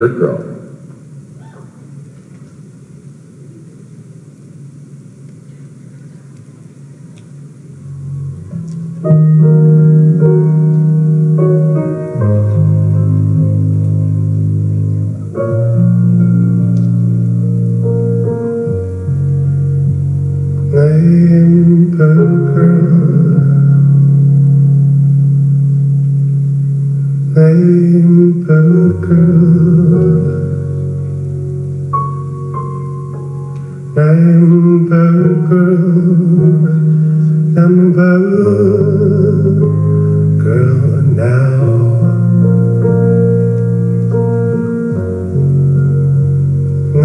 Good girl. Lamberg girl now. I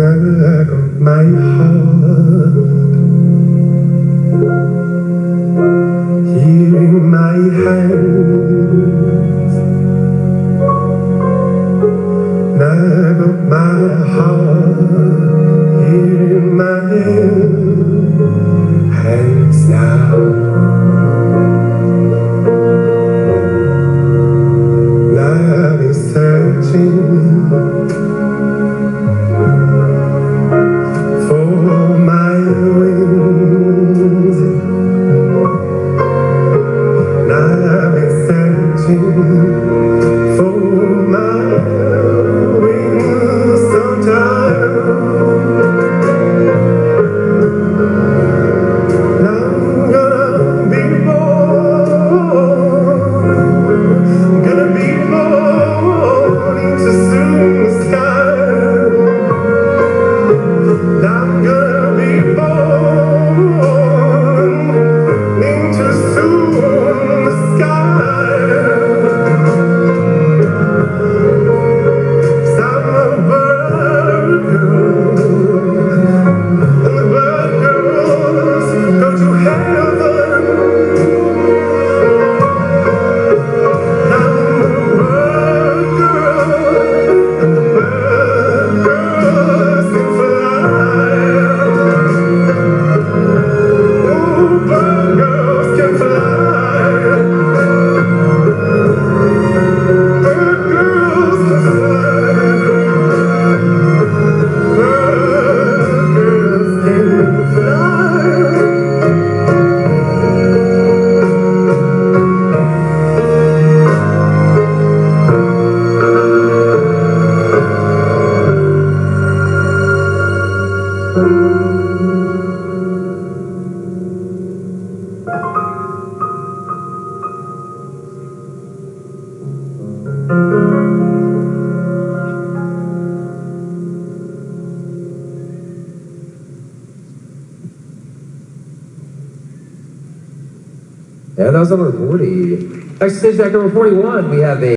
got my heart here in my hands. I got my heart here in my hands now. I've been searching for my wings. I've been searching for my wings. Sometimes I'm gonna be born into soon sky. I'm gonna be born into soon sky. 'Cause I'm a bird girl, and the bird girls go to heaven. I'm a bird girl, and the bird girls can fly. Oh, bird girls can fly. Bird girls can fly. Bird girls can fly. Yeah, that was number 40. Next stage, back number 41, we have a